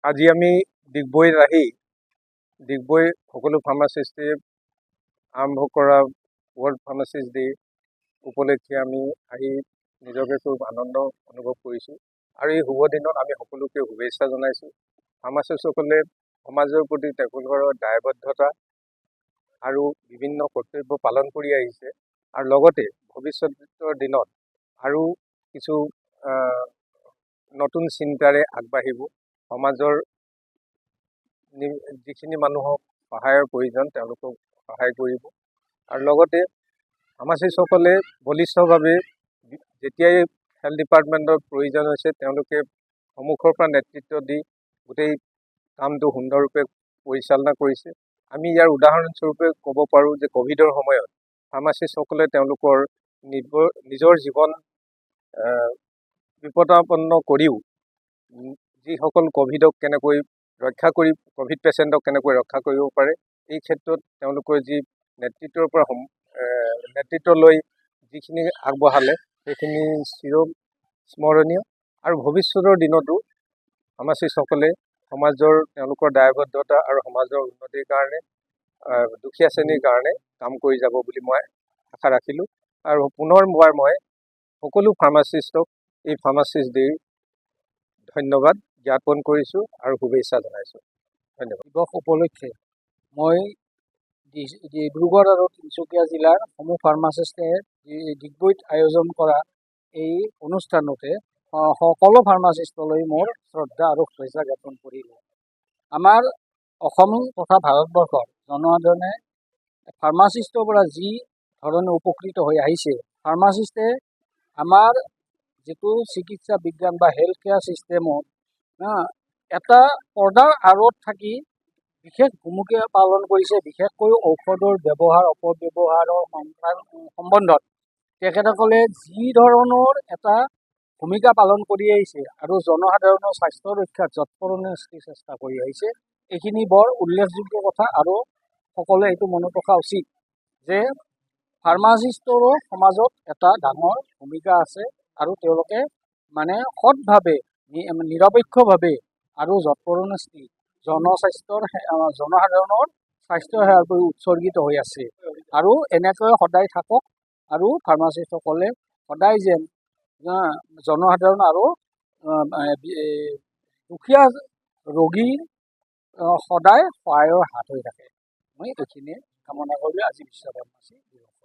আজি আমি ডিগবৈত আহি ডিগবৈ সকলো ফাৰ্মাচিষ্টে আৰম্ভ কৰা ৱৰ্ল্ড ফাৰ্মাচিষ্ট ডে উপলক্ষে আমি আহি নিজকে খুব আনন্দ অনুভৱ কৰিছোঁ আৰু এই শুভ দিনত আমি সকলোকে শুভেচ্ছা জনাইছোঁ। ফাৰ্মাচিষ্টসকলে সমাজৰ প্ৰতি তেওঁলোকৰ দায়বদ্ধতা আৰু বিভিন্ন কৰ্তব্য পালন কৰি আহিছে আৰু লগতে ভৱিষ্যতৰ দিনত আৰু কিছু নতুন চিন্তাৰে আগবাঢ়িব। সমাজৰ যিখিনি মানুহক সহায়ৰ প্ৰয়োজন তেওঁলোকক সহায় কৰিব আৰু লগতে ফাৰ্মাচিষ্টসকলে বলিষ্ঠভাৱে যেতিয়াই হেল্থ ডিপাৰ্টমেণ্টৰ প্ৰয়োজন হৈছে তেওঁলোকে সন্মুখৰ পৰা নেতৃত্ব দি গোটেই কামটো সুন্দৰৰূপে পৰিচালনা কৰিছে। আমি ইয়াৰ উদাহৰণস্বৰূপে ক'ব পাৰোঁ যে ক'ভিডৰ সময়ত ফাৰ্মাচিষ্টসকলে তেওঁলোকৰ নিজৰ জীৱন বিপদাপন্ন কৰিও যিসকল ক'ভিডক কেনেকৈ ৰক্ষা কৰি ক'ভিড পেচেণ্টক কেনেকৈ ৰক্ষা কৰিব পাৰে এই ক্ষেত্ৰত তেওঁলোকৰ যি নেতৃত্ব লৈ যিখিনি আগবঢ়ালে সেইখিনি চিৰস্মৰণীয় আৰু ভৱিষ্যতৰ দিনতো ফাৰ্মাচিষ্টসকলে সমাজৰ তেওঁলোকৰ দায়বদ্ধতা আৰু সমাজৰ উন্নতিৰ কাৰণে দুখীয়া শ্ৰেণীৰ কাৰণে কাম কৰি যাব বুলি মই আশা ৰাখিলোঁ আৰু পুনৰ মই সকলো ফাৰ্মাচিষ্টক এই ফাৰ্মাচিষ্ট ডে ধন্যবাদ জ্ঞাপন কৰিছোঁ আৰু শুভেচ্ছা জনাইছোঁ। ধন্যবাদ। দিৱস উপলক্ষে মই ডিব্ৰুগড় আৰু তিনিচুকীয়া জিলাৰ সমূহ ফাৰ্মাচিষ্টে ডিগবৈত আয়োজন কৰা এই অনুষ্ঠানতে সকলো ফাৰ্মাচিষ্টলৈ মোৰ শ্ৰদ্ধা আৰু শুভেচ্ছা জ্ঞাপন কৰিলোঁ। আমাৰ অসম তথা ভাৰতবৰ্ষৰ জনসাধাৰণে ফাৰ্মাচিষ্টৰ পৰা যি ধৰণে উপকৃত হৈ আহিছে, ফাৰ্মাচিষ্টে আমাৰ যিটো চিকিৎসা বিজ্ঞান বা হেল্থ কেয়াৰ ছিষ্টেমত এটা পৰ্দাৰ আঁৰত থাকি বিশেষ ভূমিকা পালন কৰিছে। বিশেষকৈ ঔষধৰ ব্যৱহাৰ অপব্যৱহাৰৰ সম্বন্ধত তেখেতসকলে যি ধৰণৰ এটা ভূমিকা পালন কৰি আহিছে আৰু জনসাধাৰণৰ স্বাস্থ্য ৰক্ষাত যৎপৰোনাস্তি চেষ্টা কৰি আহিছে, এইখিনি বৰ উল্লেখযোগ্য কথা আৰু সকলোৱে এইটো মনত ৰখা উচিত যে ফাৰ্মাচিষ্টৰো সমাজত এটা ডাঙৰ ভূমিকা আছে আৰু তেওঁলোকে সৎভাৱে নিৰপেক্ষভাৱে আৰু যৎপৰোনাস্তি জনসাধাৰণৰ স্বাস্থ্য সেৱাৰ প্ৰতি উৎসৰ্গিত হৈ আছে আৰু এনেকৈ সদায় থাকক আৰু ফাৰ্মাচিষ্টসকলে সদায় যেন জনসাধাৰণ আৰু দুখীয়া ৰোগীৰ সদায় সহায়ৰ হাত হৈ থাকে। মই এইখিনিয়ে কামনা কৰিলোঁ আজি বিশ্ব ফাৰ্মাচী দিৱস।